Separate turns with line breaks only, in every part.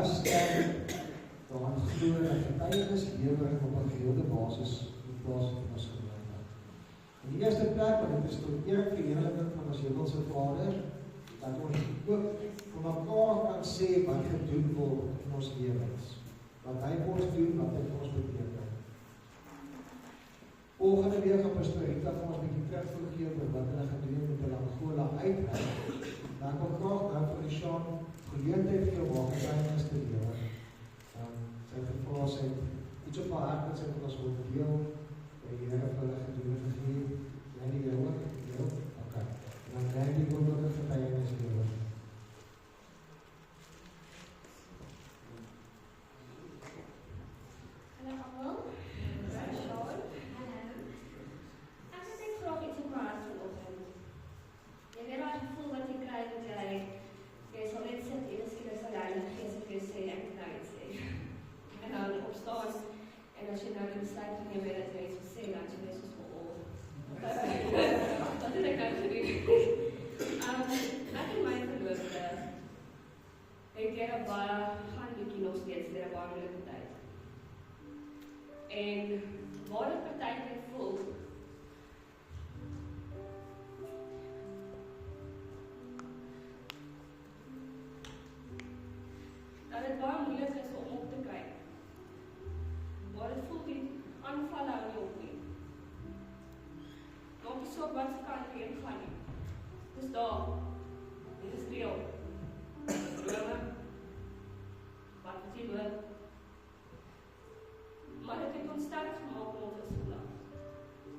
sterk daaraan glo dat getuienislewering op 'n gereelde basis in plaas van ons gemeente. In die eerste plek, want dit is tot eer en verheerliking van ons hemelse Vader, dat ons ook vir mekaar kan sê wat gedoen word in ons lewens. Wat hy vir ons doen, wat hy vir ons beteken. Volgende week gaan Pastor Rita vir ons 'n bietjie terugvoer gee oor wat hulle gedoen het met hulle Angola uitreik. Dan ek wil graag nou vir die Sean geleentheid gee om haar getuienis te lewer. Sy het gevra, sy het iets op haar hart wat sy met ons wil deel, wat die Here vir hulle gedoen het gegee. Jy nie jou ook? Jou? Ok. En dan krijg die woord ook 'n getuienis lewer.
Hallo almal. Hallo Sean. Ek het net graag iets op my hart vanoggend. Jy weet daai gevoel wat jy kry dat jy sal net sit en skielik sal die Heilige Gees vir jou sê ek moet nou iets sê. En dan opstaan en as jy nou die besluit geneem het dat jy iets wil sê, dan jy net soos wat het ek nou gedoen? Ek en my verloofde het deur 'n baie gaan bietjie nog steeds deur 'n baie moeilike tyd. En waar dit partykeer voel dat dit baie moeilik is om op te kyk. Waar dit voel die aanvalle hou nie op nie. Maak nie so wat se kant jy gaan nie. Dis daar. Dit is reël. Drome. Wat moet jy doen? Maar dit het ons sterk gemaak om ons vandag.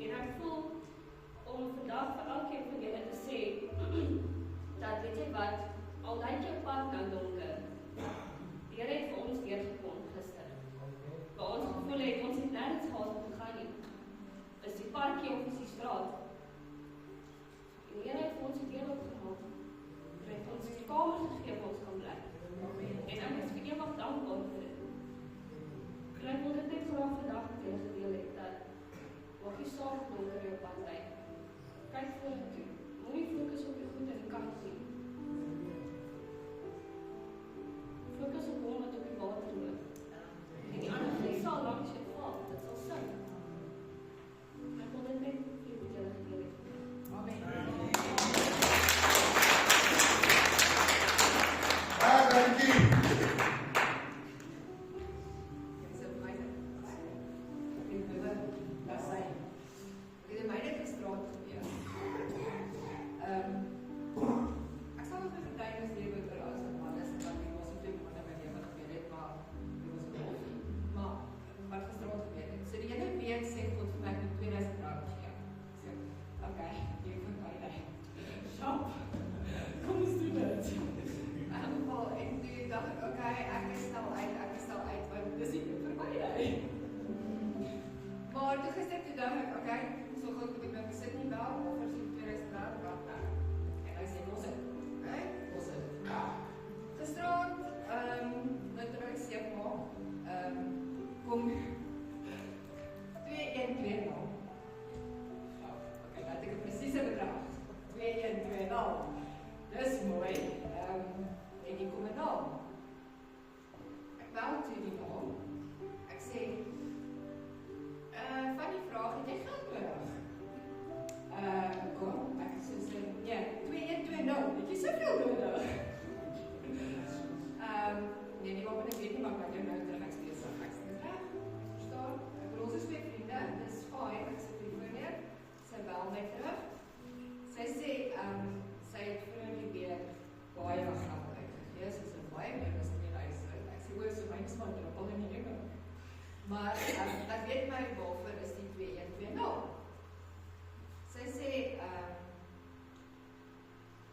En ek voel om vandag vir elkeen van julle te sê dat weet jy wat, al lyk jou pad nou donker, die Here het vir ons deurgekom gister. Waar ons gevoel het, ons het nergens gehad om te gaan nie. Is die parkie of is die straat? En die Here het vir ons die deur opgemaak. Hy het ons die kamer gegee waar ons kan bly. En ek is vir ewig dankbaar vir dit. En ek wil dit net graag vandag met julle gedeel het, dat mag jy saam donker jou pad lyk. Kyk vorentoe. Moenie fokus op die goed in die kant nie. Fokus op hom wat op die water loop. En die ander vlieg sal langs jou val, dit sal sink. Ek wil dit net vir julle gedeel het. Amen.
Dankie.
Maar toe gister toe dink ek, okay, so goed moet ek nou besit nie wel, of as ek 2000 rand wat nou. En hy sê, ons het, okay, ons het. Gisterand, nou terwyl ek seep maak, kom 212 nou. Okay, laat ek 'n presiese bedrag. 212. Dis mooi. En die kom en naam. Ek bel toe die naam. Ek sê, van die vraag, het jy geld nodig? Kom, ek sê, ja, 212, het jy soveel nodig? Nee, nie wat ek weet nie, maar ek kan jou nou terug, ek steeds reg, verstaan? Ek wil ons is twee vriende, dis fijn, ek sê die meneer, sy bel my terug, sy sê, sy het vroeger weer baie geld uitgegee, sy sê baie meer as in die reis, ek sê, oor, so my is maar druppel in die ringe. Maar ek weet my waarvoor is die 2120. Sy sê,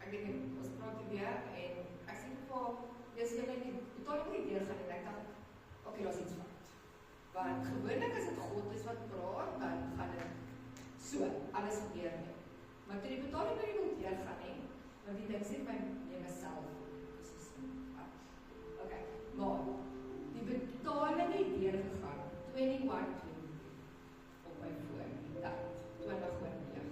ek weet nie, ons praat hier weer, en ek sê vir dis julle die betaling nie deurgaan, en ek dink, ok, daar is iets fout. Want gewoonlik as dit God is wat praat, dan gaan dit so, alles gebeur nie. Maar toe die betaling nie wil deurgaan nie, want die ding sê my neem myself, ok, maar, die betaling nie deurgegaan, 21:20 op my foon, dat 20:9.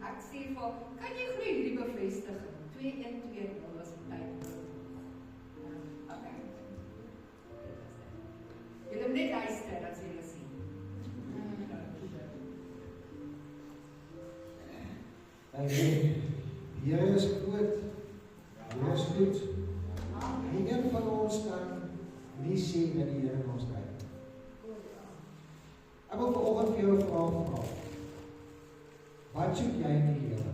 Ek sê vir, kan jy glo hierdie bevestiging? 2120 was tyd. Okay. net luister, dat sê hulle sien.
Die Here is groot, die Here is goed. Nie een van ons kan nie sê dat die Here ons kyk. Ek wil vanoggend vir jou 'n vraag vra. Wat soek jy in die Here?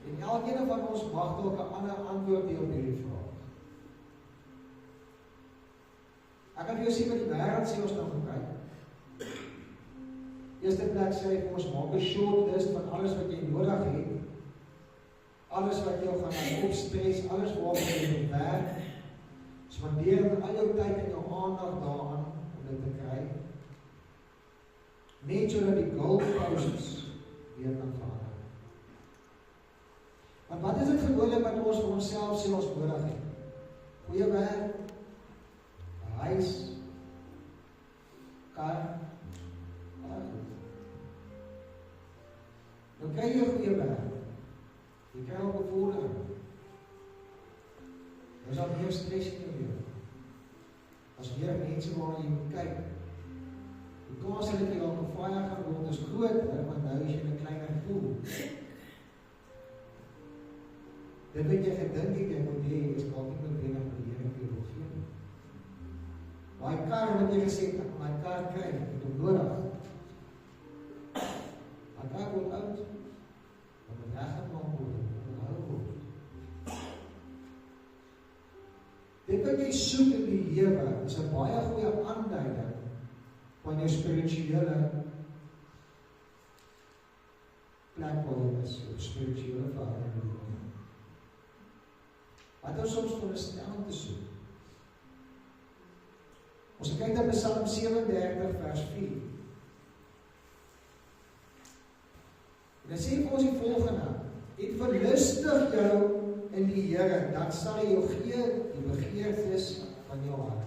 En elkeen van ons mag dalk 'n ander antwoord hê op hierdie vraag. Ek kan vir jou sê wat die wêreld sê ons dan moet kyk. Eerste plek sê hy vir ons maak 'n short list van alles wat jy nodig het. Alles wat jou gaan opstres, alles waarvoor jy moet werk. Spandeer al jou tyd en jou aandag daaraan om dit te kry. Net sodat die goalposts weer kan verander. Want wat is dit gewoonlik wat ons vir onsself sê ons nodig het? Goeie werk, 'n huis, kar, nou kry jy 'n goeie werk. Jy kry ook 'n voordeel. Daar is al meer stres in jou lewe. As meer mense waarna jy moet kyk. Die kans dat jy dalk 'n fire gaan word is groter, want nou is jy 'n kleiner pool. Dit wat jy gedink het jy moet hê, is dalk nie noodwendig wat die Here vir jou wil gee nie. Daai kar wat jy gesê het, my kar kry, het hom nodig. My kar word oud. Wat moet reggemaak word, onderhou word. Dit wat jy soek in die lewe is 'n baie goeie aanduiding van jou spirituele plek waar jy is, jou spirituele verhouding. Wat ons soms veronderstel om te soek. Ons kyk na Psalm 37 vers 4. En dit sê vir ons die volgende: "En verlustig jou in die Here, dan sal hy jou gee die begeertes van jou hart."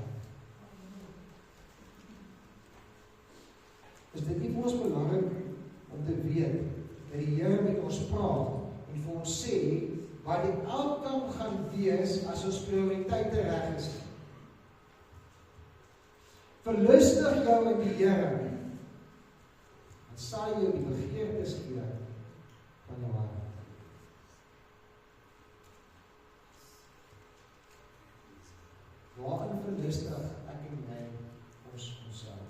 Is dit nie vir ons belangrik om te weet dat die Here met ons praat en vir ons sê wat die outcome gaan wees as ons prioriteite reg is? Verlustig jou in die Here, dan sal jy die begeertes gee van jou hart. Waarin verlustig ek en jy onsself?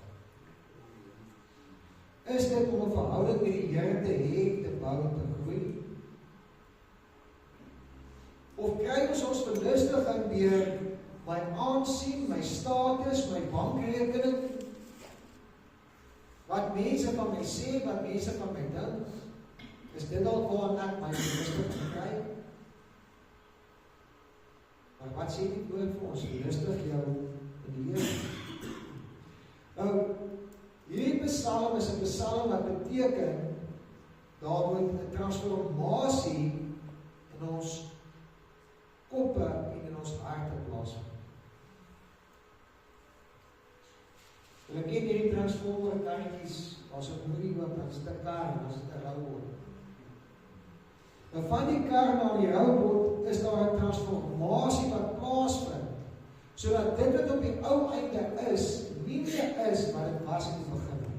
Is dit om 'n verhouding met die Here te hê, te bou en te groei? Of kry ons verlustiging deur my aansien, my status, my bankrekening, wat mense van my sê, wat mense van my dink? Is dit dalk waar ek my verlustiging kry? Maar wat sê die woord vir ons? Verlustig jou in die Here. Nou, hierdie Psalm is 'n Psalm wat beteken daar moet 'n transformasie in ons koppe en in ons harte plaasvind. Hulle ken hierdie transformer karretjies, as 'n moerie wat dan stuk kar en as dit 'n rou word. Nou van die kar na die rou word, is daar 'n transformasie wat plaasvind, sodat dit wat op die ou einde is, nie meer is wat dit was in die begin nie.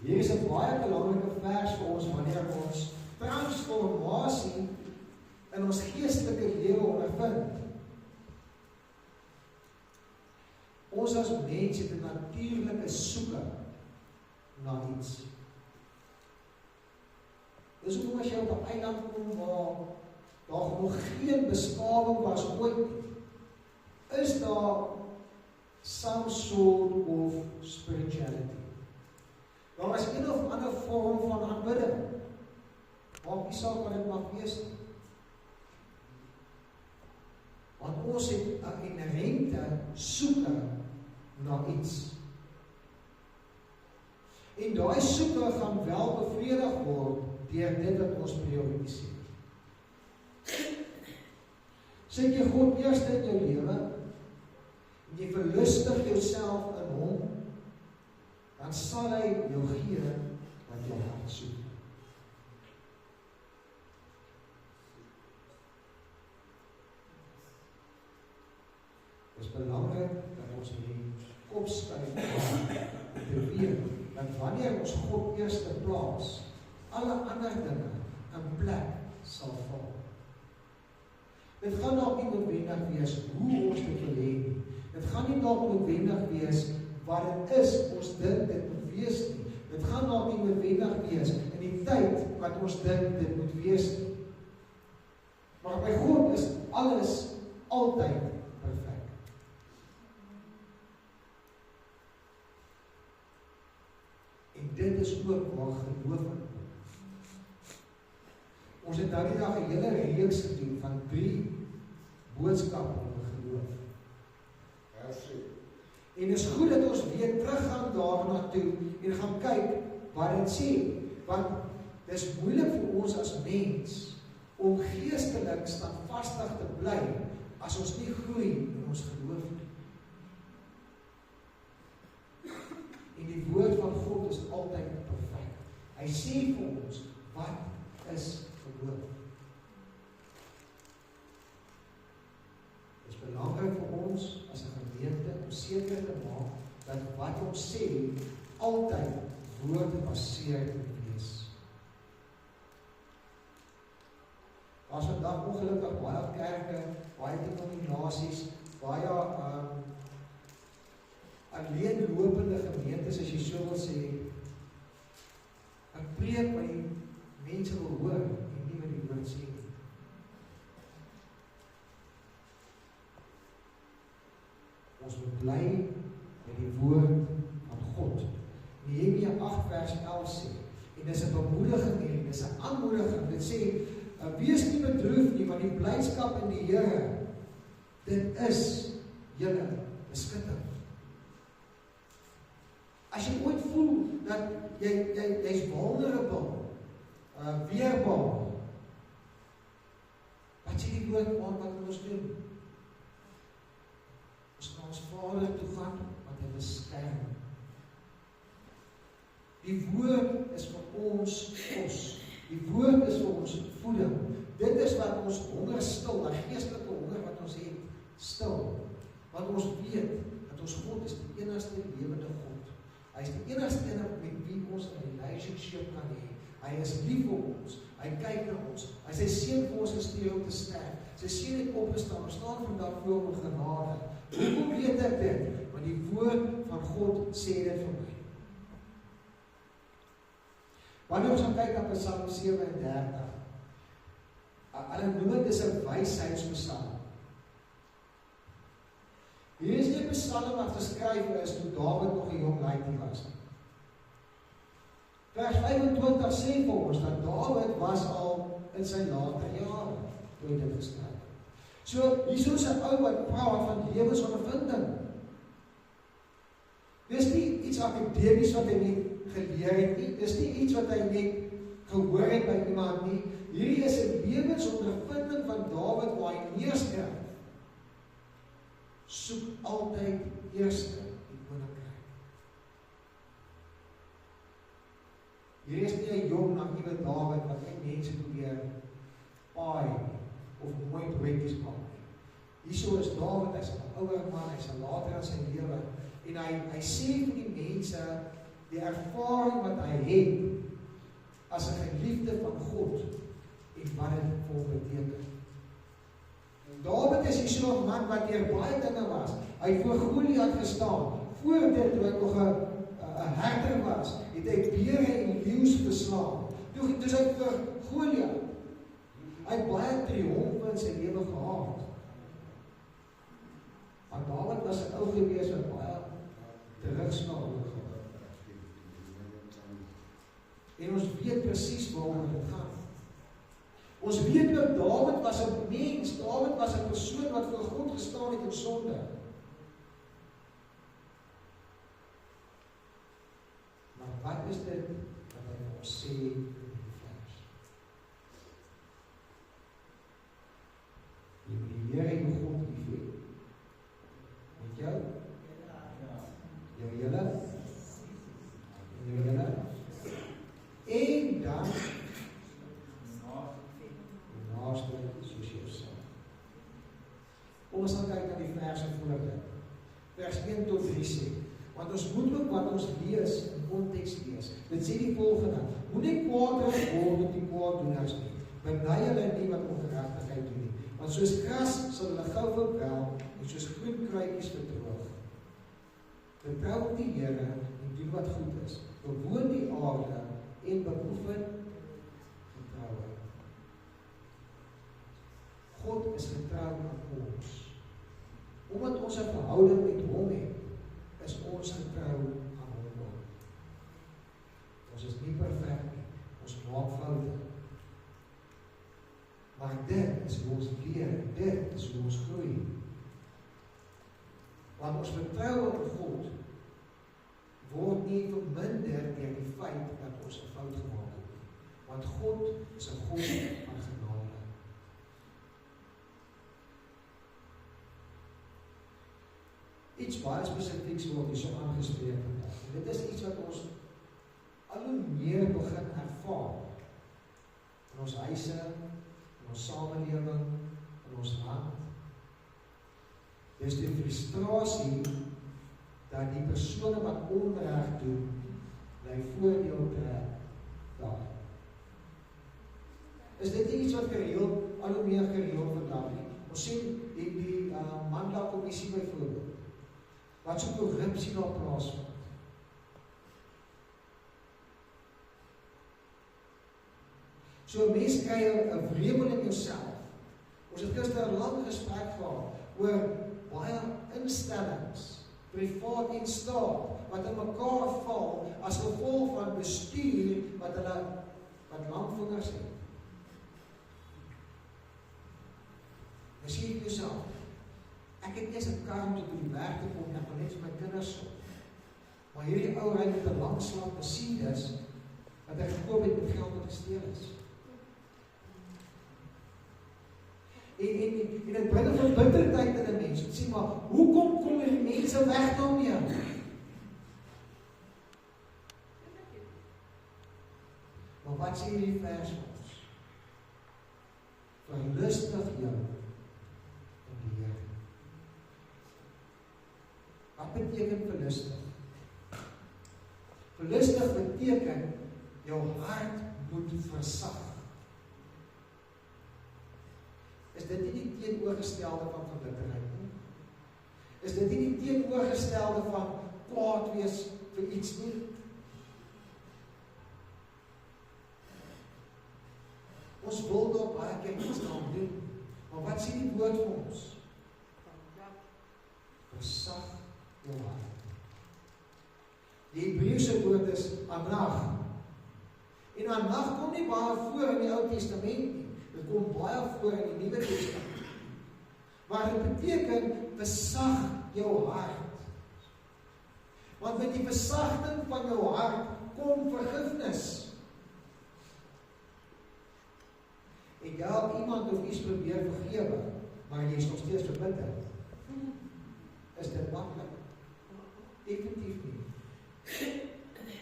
Hier is 'n baie belangrike vers vir ons wanneer ons transformasie in ons geestelike lewe ondervind. Ons as mens het 'n natuurlike soeke na iets. Dis hoekom as jy op 'n eiland kom waar daar nog geen beskawing was ooit nie, is daar some sort of spirituality. Daar is een of ander vorm van aanbidding. Maak nie saak wat dit mag wees nie. Want ons het 'n inherente soeke na iets. En daai soeke gaan wel bevredig word deur dit wat ons prioritiseer. Sit jy God eerste in jou lewe en jy verlustig jouself in hom, dan sal hy jou gee wat jou hart soek. belangrik dat ons hierdie kop skuif te weet, dat wanneer ons God eerste plaas, alle ander dinge in plek sal val. Dit gaan dalk nie noodwendig wees hoe ons dit wil hê nie. Dit gaan nie dalk noodwendig wees wat dit is, ons dink dit moet wees nie. Dit gaan dalk nie noodwendig wees in die tyd wat ons dink dit moet wees nie. Maar by God is alles altyd perfek. En dit is ook waar geloof in kom. Ons het nou die dag 'n hele reeks gedoen van 3 boodskappe oor geloof. En is goed dat ons weer teruggaan daarna toe en gaan kyk wat dit sê, want dit is moeilik vir ons as mens om geestelik standvastig te bly as ons nie groei in ons geloof nie. En die woord van God is altyd perfek. Hy sê vir ons, wat is geloof? Dit is belangrik vir ons as 'n gemeente om seker te maak dat wat ons sê altyd woordgebaseerd moet wees. As vandag ongelukkig baie kerke, baie denominasies, baie alleenlopende gemeentes, as jy so wil sê, 'n preek wat die mense wil hoor en nie wat die woord sê nie. Ons moet bly met die woord van God. Nehemia 8 vers 11 sê, en dis 'n bemoediging hier, dis 'n aanmoediging, dit sê, wees nie bedroef nie, want die blydskap in die Here, dit is julle beskutting. As jy ooit voel dat jy's vulnerable, weerbaar, wat sê die woord aan wat ons doen? Ons na ons Vader toe gaan, wat hy beskerm. Die woord is vir ons kos. Die woord is vir ons voeding. Dit is wat ons honger stil, die geestelike honger wat ons het, stil. Want ons weet dat ons God is die enigste lewende God. Hy is die enigste een met wie ons 'n relationship kan hê. Hy is lief vir ons. Hy kyk na ons. Hy sy seun vir ons gestuur om te sterf. Sy seun het opgestaan. Ons staan vandag voor hom in genade. Hoekom weet ek dit? Want die woord van God sê dit vir my. Wanneer ons gaan kyk na Psalm 37, hulle noem dit is 'n wysheidspsalm. Hier is die psalm wat geskryf is toe Dawid nog 'n jong laaitie was. Vers 25 sê vir ons dat Dawid was al in sy later jare toe hy dit geskryf het. So, hier is 'n ou wat praat van lewensondervinding. Dis nie iets akademies wat hy net geleer het nie, dis nie iets wat hy net gehoor het by iemand nie. Hierdie is 'n lewensondervinding van Dawid waar hy neerskryf. Soek altyd eerste die koninkryk. Hier is nie 'n jong naïewe Dawid wat net mense probeer paai of mooi broodjies maak. Hierso is Dawid, hy's 'n ouer man, hy's later in sy lewe en hy sê vir die mense die ervaring wat hy het as 'n geliefde van God en wat dit vir hom beteken. Dawid is so 'n man wat deur baie dinge was. Hy het voor Goliat gestaan. Voor dit, toe hy nog 'n herder was, het hy beere en leeu's beslaan. Toe hy vir Goliat. Hy het baie triomfe in sy lewe gehad. Maar Dawid was 'n ou gewees wat baie terugsnaal gehad. En ons weet presies waaroor dit gaan. Ons weet dat Dawid was 'n mens, Dawid was 'n persoon wat voor God gestaan het in sonde. Maar wat is dit wat hy ons sê in die vers? Jy moet die Here jou God lief hê. Met jou? Jou julle? Jou julle? En dan naaste soos jouself. Ons gaan kyk na die verse voor dit. vers 1 tot 3 sê. Want ons moet ook wat ons lees in konteks lees. Dit sê die volgende: moenie kwaadrig word op die kwaaddoeners nie. Beny hulle nie wat ongeregtigheid doen nie. Want soos gras sal hulle gou verwel en soos groen kruikies verdroog. Vertrou op die Here en doen wat goed is. Bewoon die aarde en beoefen vertroue. God is getrou aan ons. Omdat ons 'n verhouding met hom het, is ons getrou aan hom. Ons is nie perfek nie, ons maak foute. Maar dit is hoe ons leer, dit is hoe ons groei. Want ons vertroue op God word nie verminder deur die feit dat ons 'n fout gemaak het nie. Want God is 'n God van genade. Iets baie spesifieks word hier so aangespreek vandag. En dit is iets wat ons al hoe meer begin ervaar in ons huise, in ons samelewing, in ons land. Dis die frustrasie dat die persone wat onreg doen, bly voordeel trek daar. Is dit nie iets wat gereeld, al hoe meer gereeld vandag nie? Ons sien die Mandela-kommissie byvoorbeeld, wat so korrupsie daar plaasvind. So 'n mens kry 'n wrevel in jouself. Ons het gister 'n lang gesprek gehad oor baie instellings, privaat en staat, wat in mekaar val as gevolg van bestuur wat lang vingers het. Dan sê ek jouself, ek het eers 'n kar om tot die werk te kom, ek wil net vir my kinders sorg. Maar hierdie ou ry met 'n langslaan Mercedes wat hy gekoop het met geld wat gesteel is. En dit bring 'n verbitterdheid in 'n mens. Sê maar, hoekom kom hierdie mense weg daarmee? Maar wat sê hierdie vers ons? Verlustig jou in die Here. Wat beteken verlustig? Verlustig beteken jou hart moet versag. Is dit nie die teenoorgestelde van verbitterheid nie? Is dit nie die teenoorgestelde van kwaad wees vir iets nie? Ons wil daar baie keer iets aan doen, maar wat sê die woord vir ons? Versag jou hart. Die Hebreëse woord is anag. En anag kom nie baie voor in die Ou Testament nie. Dit kom baie voor in die Nuwe Testament. Maar dit beteken versag jou hart. Want met die versagting van jou hart kom vergifnis. En jy het iemand of iets probeer vergewe, maar jy is nog steeds verbitter. Is dit maklik? Definitief nie.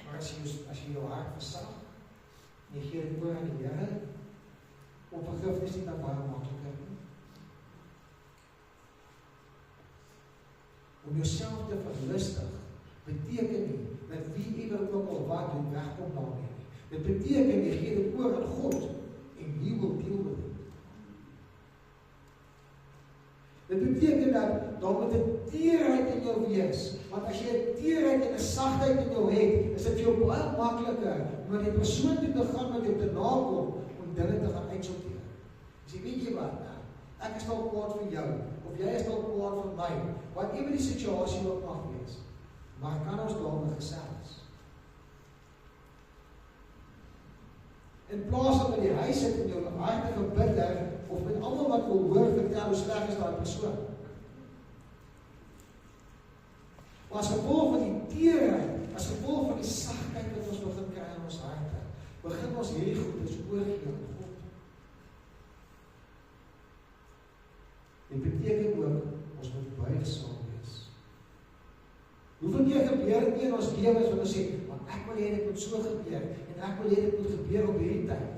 Maar as jy jou hart versag, en jy gee dit oor aan die Here, om vergifnis nie dan baie makliker nie. Om jouself te verlustig, beteken nie, dat wie ewer ook al wat doen, wegkom daarmee nie. Dit beteken, jy gee dit oor aan God, en He will deal with it. Dit beteken dat daar moet 'n teerheid in jou wees, want as jy 'n teerheid en 'n sagtheid in jou het, is dit vir jou baie makliker om met die persoon te gaan wat jou te nakom, om dinge te gaan uitsorteer. As jy weet jy wat, ek is dalk kwaad vir jou, of jy is dalk kwaad vir my, whatever die situasie ook mag wees, maar kan ons daarmee gesels? In plaas van in die huis sit en jou hart verbitter, of met almal wat wil hoor vertel hoe sleg is daai persoon. Maar as gevolg van die teerheid, as gevolg van die sagtheid wat ons begin kry in ons harte, begin ons hierdie goedes oorgee aan God. Dit beteken ook, ons moet buigsaam wees. Hoeveel keer gebeur dit nie in ons lewens wat ons sê, want ek wil hê dit moet so gebeur, en ek wil hê dit moet gebeur op hierdie tyd.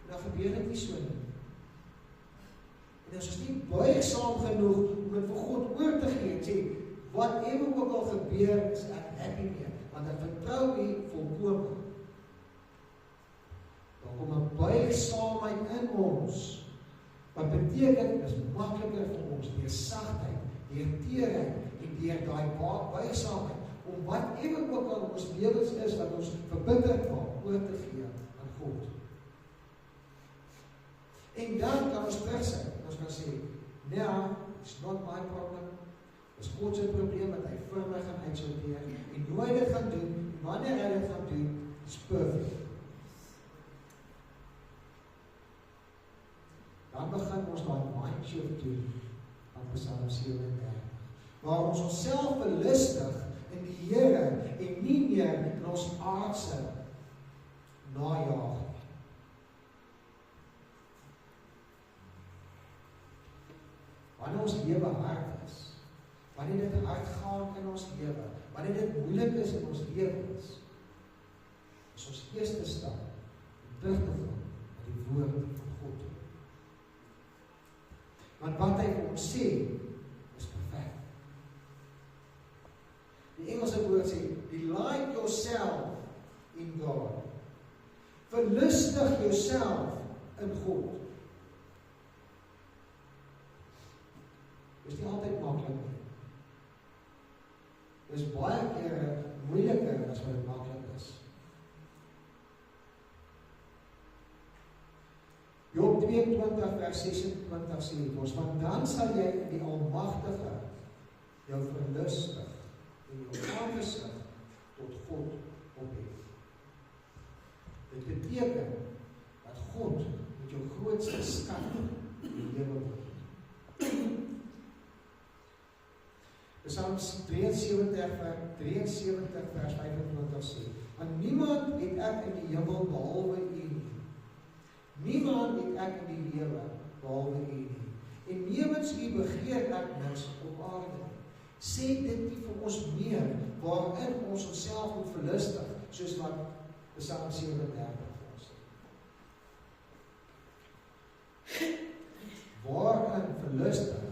En dan gebeur dit nie so nie. En ons is nie buigsaam genoeg om dit vir God oor te gee en sê, whatever ook al gebeur, is ek happy mee, want ek vertrou U volkome. Dan kom 'n buigsaamheid in ons, wat beteken, is makliker vir ons, deur sagtheid, deur teerheid, en deur daai buigsaamheid, om whatever ook al ons lewens is, wat ons verbitterd maak, oor te gee aan God. En dan kan ons terugsit, en ons kan sê, nee, it's not my problem, dis God se probleem, wat hy vir my gaan uitsorteer, en hoe hy dit gaan doen, en wanneer hy dit gaan doen, is perfect. Dan begin ons daai mindshift doen, van Psalm 37, waar ons onsself belustig in die Here, en nie meer in ons aardse najaag. Wanneer ons lewe hard is, wanneer dit hard gaan in ons lewe, wanneer dit moeilik is in ons lewens, is ons eerste stap om terug te gaan na die woord van God. Want wat hy vir ons sê, is perfek. Die Engelse woord sê, delight yourself in God. Verlustig jouself in God. Dit is nie altyd maklik nie. Dit is baie kere moeiliker as wat dit maklik is. Job 22 vers 26 sê ons, want dan sal jy die Almagtige jou verlustig en jou aangesig tot God ophef. Dit beteken dat God met jou grootste skat in die lewe word. Psalm 73 vers 25 sê, want niemand het ek in die hemel behalwe U nie. Niemand het ek in die lewe behalwe U nie. En nevens U begeer ek niks op aarde nie. Sê dit nie vir ons meer, waarin ons onsself moet verlustig, soos wat Psalm 37 vir ons sê. Waarin verlustig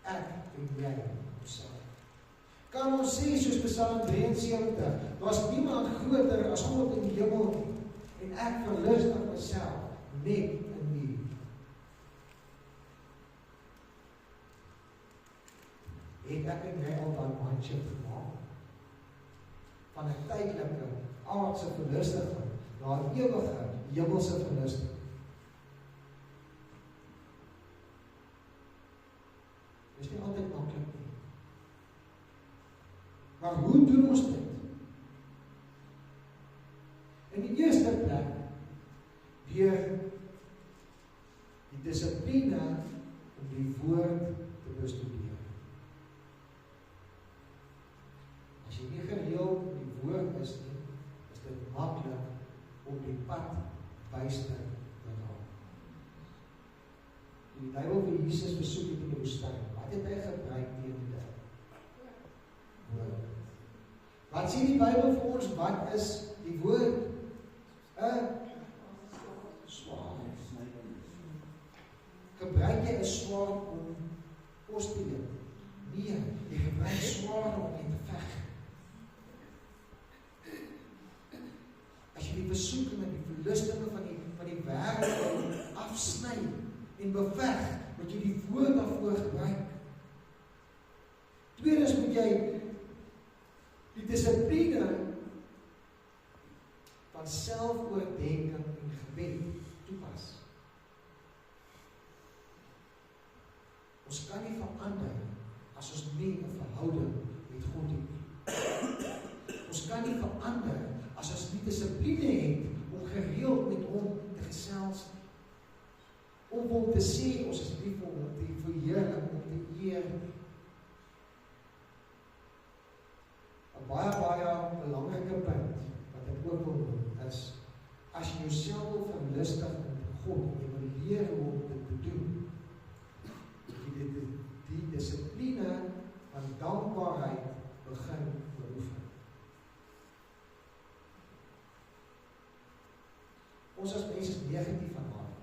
ek en jy onsself? Kan ons sê, soos Psalm 73, daar is niemand groter as God in die hemel nie, en ek verlustig myself net in U. Het ek en jy al daai mindshift gemaak? Van 'n tydelike, aardse verlustiging, na 'n ewige, hemelse verlustiging. Dit is nie altyd maklik nie. Maar hoe doen ons dit? In die eerste plek, deur die dissipline om die woord te bestudeer. As jy nie gereeld in die woord is nie, is dit maklik om die pad byster te raak. Die duiwel vir Jesus besoek het in die woestyn. Wat het hy gebruik teen dit? Woord. Wat sê die Bybel vir ons, wat is die woord? 'n swaard. Gebruik jy 'n swaard om kos te eet? Nee, jy gebruik swaard om te veg. As jy die besoekinge en die verlustinge van die wêreld afsny en beveg, moet jy die woord daarvoor gebruik. Tweedens moet jy die dissipline van selfoordenking en gebed toepas. Ons kan nie verander as ons nie 'n verhouding met God het. Ons kan nie verander as ons nie dissipline het om gereeld met hom te gesels, om hom te sê ons is lief vir hom, om te verheerlik, om te eer. Baie belangrike punt wat ek ook wil doen is, as jy jouself wil verlustig in God, jy wil leer hoe om dit te doen, die dissipline van dankbaarheid begin beoefen. Ons as mense is negatief van aard.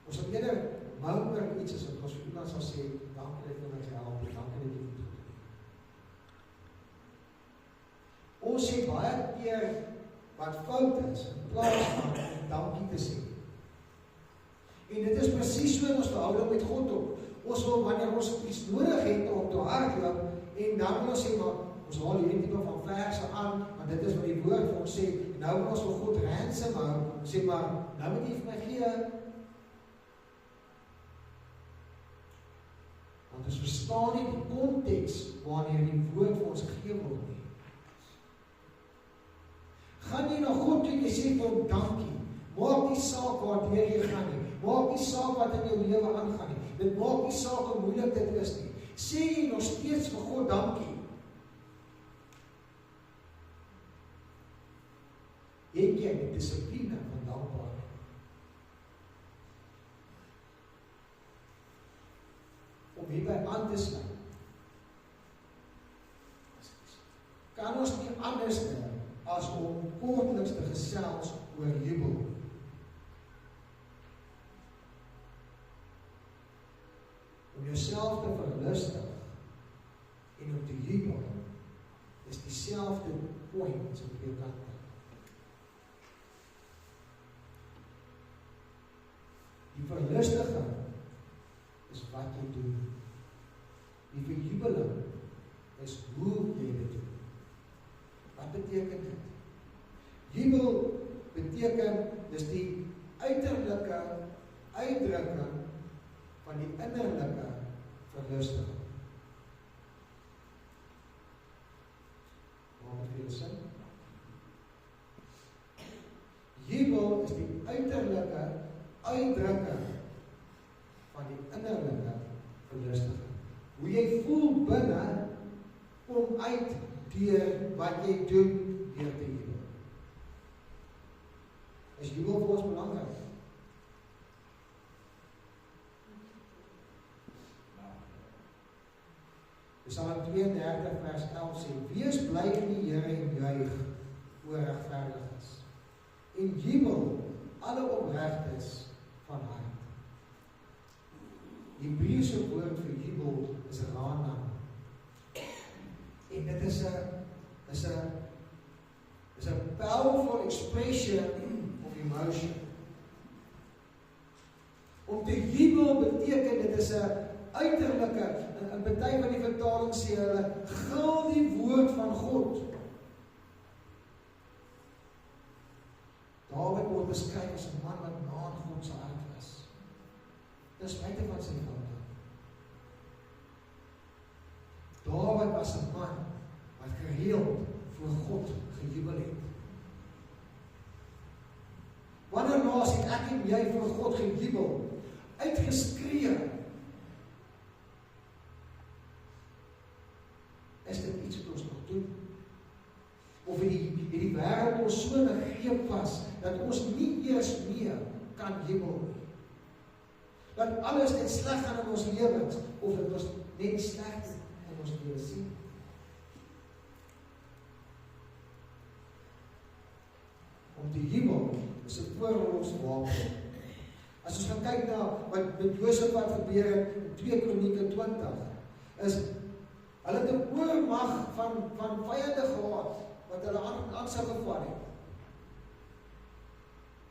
Ons wil eerder mou oor iets is wat ons vir iemand sal sê, dankie dat jy ons help, dankie dat jy dit doen. Ons sê baie keer wat fout is, in plaas van om dankie te sê. En dit is presies so in ons verhouding met God ook. Ons wil, wanneer ons iets nodig het om te hardloop, en dan wil ons sê, maar ons haal hierdie tipe van verse aan, want dit is wat die woord vir ons sê, en nou wil ons vir God ransom hou, sê maar, nou moet jy vir my gee, want ons verstaan nie die konteks wanneer die woord vir ons gegee word nie. Gaan jy na God toe en jy sê vir hom dankie, maak nie saak waartoe jy gaan nie, maak nie saak wat in jou lewe aangaan nie, dit maak nie saak hoe moeilik dit is nie, sê jy nog steeds vir God dankie. Het jy die dissipline van dankbaarheid? Om hierby aan te sluit, kan ons nie anders as om kortliks te gesels oor jubel. Om jouself te verlustig en om te jubel is dieselfde point as op jou kant. Die verlustiging is wat jy doen. Die verjubeling is hoe jy dit doen. Wat beteken dit? Jubel beteken, dis die uiterlike uitdrukking van die innerlike verlustiging. Maak dit veel sin? Jubel is die uiterlike uitdrukking van die innerlike verlustiging. Hoe jy voel binne, kom uit deur wat jy doen deur te jubel. Is jubel vir ons belangrik? Psalm 32 vers 11 sê, wees bly in die Here en juig oor regverdiges. En jubel alle opregtes van hart. Die Hebreëse woord vir jubel is rana. En dit is 'n powerful expression of emotion. Om te jubel beteken dit is 'n uiterlike, in party van die vertaling sê hulle, gil die woord van God. Dawid word beskryf as 'n man wat na God se hart was. Dis buite van sy foute. Dawid was 'n man wat gereeld voor God gejubel het. Wanneer laas het ek en jy voor God gejubel, uitgeskree? Is dit iets wat ons nog doen? Of het die wêreld ons so gegreep was, dat ons nie eers meer kan jubel nie? Dat alles net sleg gaan in ons lewens, of het ons net sleg in ons lewens sien? Om te jubel is 'n voorrolswapen. As ons gaan kyk na wat met Josef wat gebeur het in 2 Kronieke 20, is hulle het 'n oormag van vyande gehad wat hulle aansig gevat het.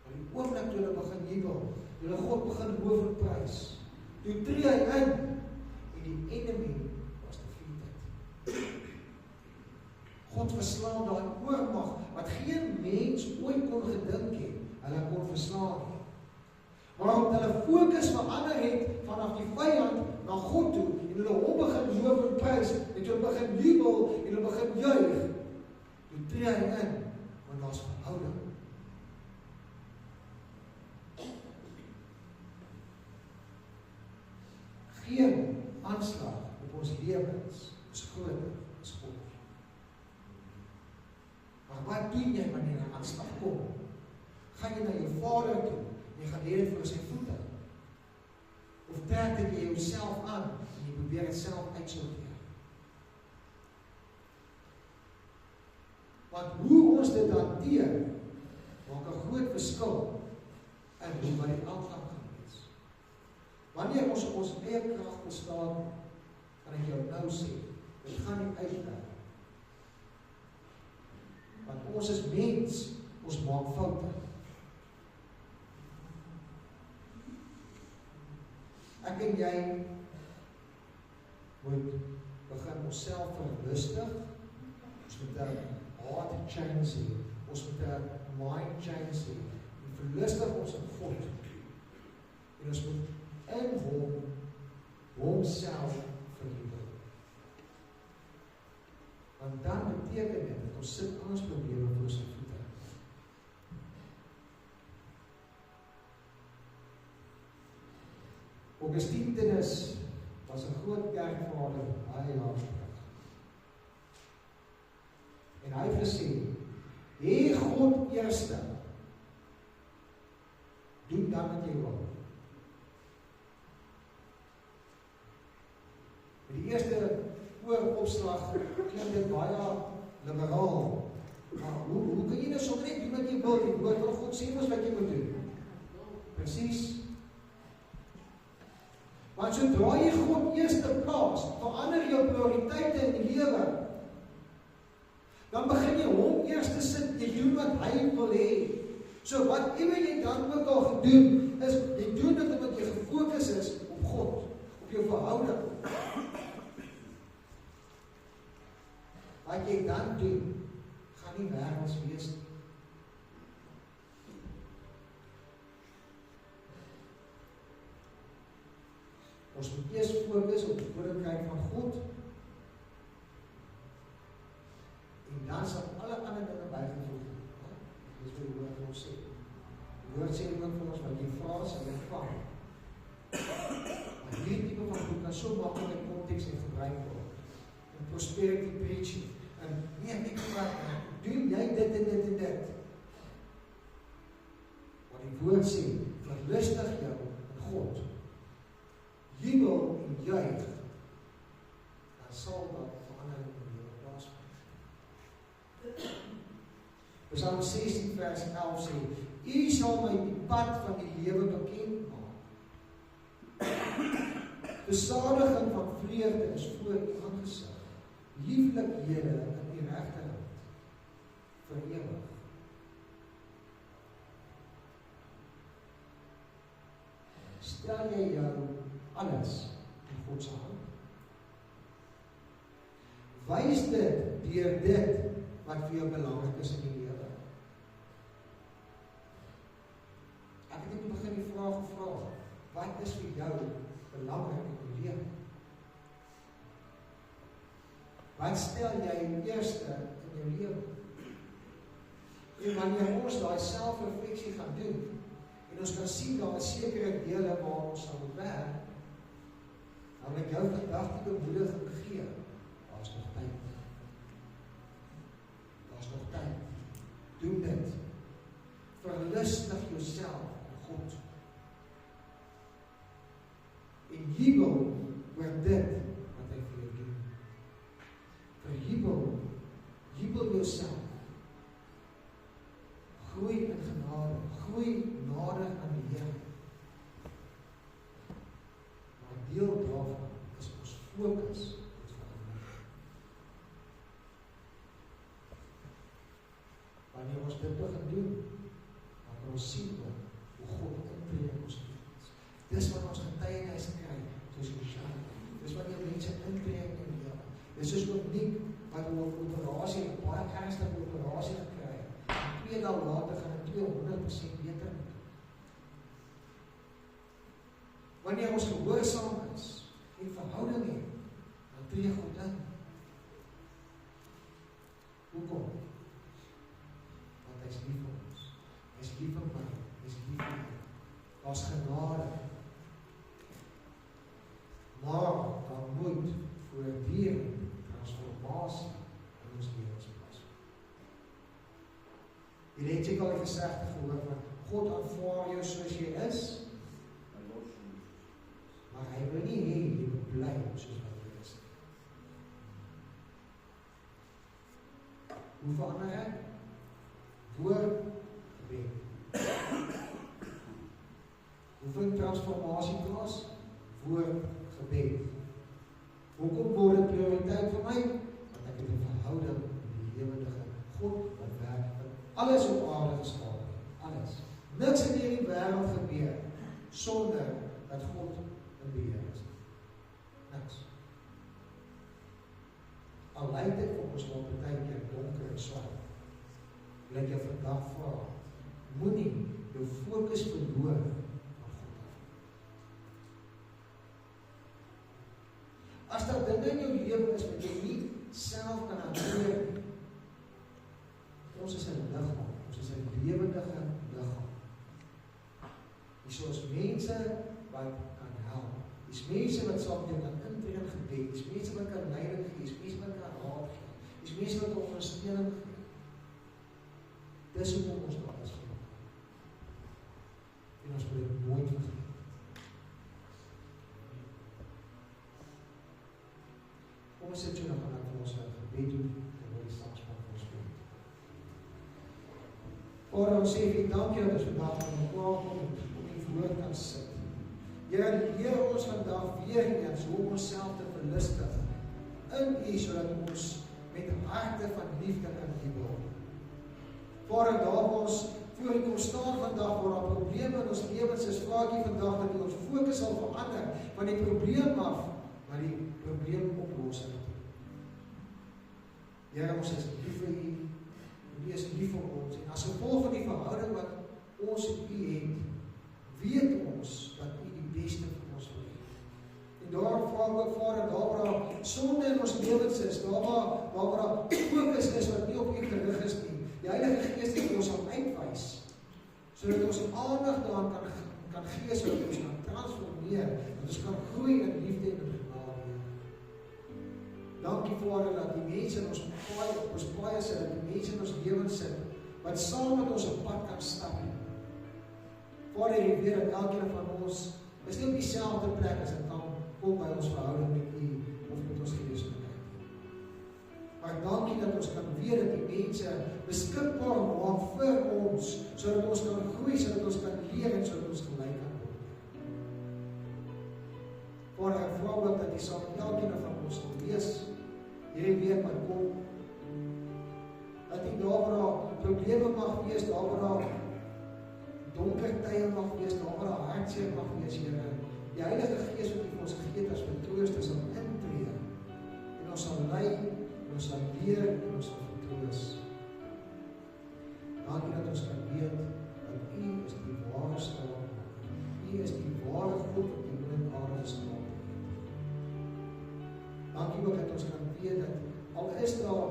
Maar die oomblik toe hulle begin jubel, hulle God begin loof en prys, toe tree hy in en die enemy was defeated. God verslaan daai oormag wat geen mens ooit kon gedink het, hulle kon verslaan nie. Maar omdat hulle fokus verander het vanaf die vyand na God toe, en hulle hom begin loof en prys, en hulle begin jubel, en hulle begin juig, toe tree hy in, want daar's verhouding. Geen aanslag op ons lewens is groter as God. Maar wat doen jy wanneer 'n aanslag kom? Gaan jy na jou Vader toe, en jy gaan lê dit voor sy voete? Of trek dit jy jouself aan, en jy probeer dit self uitsorteer? Want hoe ons dit hanteer, maak 'n groot verskil in hoe wat die aanklank gaan wees. wanneer ons op ons eie krag bestaan, kan ek jou nou sê, dit gaan nie uitwerk. Want ons is mens, ons maak foute. Ek en jy moet begin onsself verlustig, ons moet 'n heart change hê, ons moet 'n mind change hê, en verlustig ons in God, en ons moet in homself verliefd. Want dan beteken dit, dat ons sit aan ons probleme voor sy voete. Augustinus was 'n groot kerkvader, baie jare terug. En hy het gesê, hê God eerste, doen dan wat jy wil. Met die eerste vooropslag klink dit baie liberaal. Maar hoe kan jy nou sommer net doen wat jy wil? Die woord van God sê ons wat jy moet doen. Presies. Want sodra jy God eerste plaas, verander jou prioriteite in die lewe. Dan begin jy hom eerste sit, jy doen wat hy wil hê. So wat jy dan ook al gedoen, is jy doen dit omdat jy gefokus is op God, op jou verhouding. Wat jy dan doen, gaan nie wêrelds wees nie. Ons moet eers fokus op die koninkryk van God, en dan sal alle ander dinge bygevoeg word. Dis wat die woord van ons sê. Die woord sê ook van ons, wat jy vra, sal jy vang. Maar hierdie tipe van goed kan so maklik in konteks en gebruik word. In prosperity preaching. En nee, ek wat, doen jy dit en dit en dit. Maar die woord sê, verlustig jou in God. Jubel en juig, dan sal dat verandering in jou plaasvind. Psalm 16 vers 11 sê, U sal my die pad van die lewe bekend maak. Besadiging van vreugde is voor U aangesig. Lieflikhede in die regterhand vir ewig. Stel jy jou alles in God se hand? Wys dit deur dit wat vir jou belangrik is in die lewe. Ek het net begin die vraag gevra, wat is vir jou belangrik in die lewe? Wat stel jy eerste in jou lewe? En wanneer ons daai selfrefleksie gaan doen, en ons kan sien daar is sekere dele waar ons sal moet werk, dan wil ek jou vandag die bemoediging gee, daar is nog tyd. Daar is nog tyd. Doen dit. Verlustig jouself in God. En jubel oor dit wat hy vir jou doen. Jubel jouself. Groei in genade, groei nader aan die Here. Maar deel daarvan is ons fokus op verander. Wanneer ons dit begin doen, dan kan ons sien hoe God intree in ons lewens. Dis wat ons getuienis kry, soos Jesaja. Dis wat die mense intree in die lewe. Dis soos Monique wat 'n operasie, 'n baie ernstige operasie gekry het. 2 dae later gaan dit 200% beter. Wanneer ons gehoorsaam is en verhouding het, dan tree God in. Hoekom? Want hy is lief vir ons. Hy is lief vir my. Hy is lief vir my. Daar's genade. Maar daar moet voortdurend transformasie in ons lewens plaasvind. Jy het seker al gesegde gehoor van God aanvaar jou soos jy is, maar hy wil nie hê jy moet bly soos wat jy is. Hoe verander ek? Woord, gebed. Hoe vind transformasie plaas? woord gebed. Hoekom word dit prioriteit vir my? Want ek het 'n verhouding met die lewendige God wat werk, wat alles op aarde geskaap het. Alles. Niks in hierdie wêreld gebeur sonder dat God in beheer is. Niks. Al lyk dit vir ons nog baie keer donker en swart. Wil ek jou vandag vra, moenie jou fokus verloor aan God af. As daar dinge in jou lewe is wat jy nie self kan hanteer nie, ons is 'n liggaam, ons is 'n lewendige liggaam. Hier is mense wat kan help. Dis mense wat saam met jou kan intree in gebed. Dis mense wat kan leiding gee. Dis mense wat kan raad gee. Dis mense wat ondersteuning gee. Dis hoekom ons daar is. En ons moet dit nooit vergeet. Kom ons sit jy nog aan dat ons gebed doen en wil die saamspan vir ons doen. Vader, ons sê vir dankie dat ons vandag van mekaar kom en op die woord kan sit. Here, leer ons vandag weer eens hoe om onsself te verlustig in U, sodat ons met harte van liefde kan jubel. Vader, daar waar ons voor U kom staan vandag, waar daar probleme in ons lewens is, vra ek U vandag dat U ons fokus sal verander van die probleem af, maar die probleemoplossing. Here, ons is lief vir U, U is lief vir ons, en as gevolg van die verhouding wat ons en U het, weet ons dat U die beste vir ons wil hê. En daarom vra ek ook, Vader, daar waar sonde in ons lewens is, daar waar fokus is wat nie op U gerig is nie, die Heilige Gees het ons aan uitwys, sodat ons aandag daaraan kan gee, sodat ons kan transformeer, dat ons kan groei in liefde en in genade. Dankie, Vader, dat die mense in ons paie sit, dat die mense in ons lewens sit, wat saam met ons op pad kan stap. Vader, U weet dat elkeen van ons is nie op dieselfde plek as dit kan kom by ons verhouding met U of met ons geestelike. Maar dankie dat ons kan weet dat die mense beskikbaar maak vir ons, sodat ons kan groei, sodat ons kan leer en sodat ons gelyk kan word. Vader, ek vra ook dat U saam met elkeen van ons sal wees, hierdie week wat kom, dat U daar waar probleme mag wees, daar waar donker tye mag wees, daar waar hartseer mag wees, Here. Die Heilige Gees wat U vir ons gegee het as vertrooster sal intree, en ons sal lei, en ons sal leer, en ons sal vertroos. Dankie dat ons kan weet, dat U is die ware staatmaker. U is die ware God wat die hemel en aarde geskaap het. Dankie ook dat ons kan weet, dat al is daar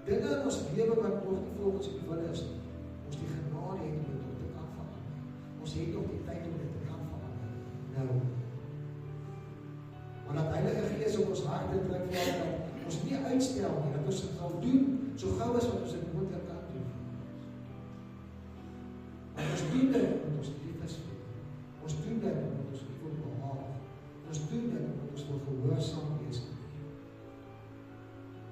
dinge in ons lewe wat nog nie volgens U wil is nie, ons die genade het om dit op te kan verander. Ons het nog die tyd om dit te kan verander. Nou. Maar dat Heilige Gees op ons harte druk, Vader, dat ons nie uitstel nie, dat ons dit sal doen, so gou as wat ons dit moontlik kan doen. Want ons doen dit omdat ons lief is vir U. Ons doen dit omdat ons U wil behaag. Ons doen dit omdat ons wil gehoorsaam wees aan U.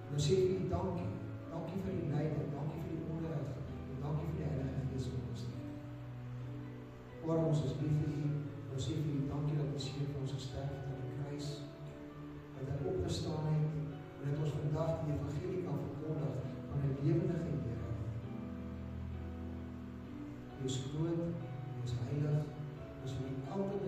En ons sê vir U dankie. Dankie vir die leiding, dankie vir die onderrig, en dankie vir die Heilige Gees wat ons het. Vader, ons is lief vir U, ons sê vir U dankie dat ons hier vir ons gesterf het aan die kruis, dat hy opgestaan het, en dat ons vandag die evangelie kan verkondig van 'n lewendige Here. U is groot, U is heilig, ons wil U altyd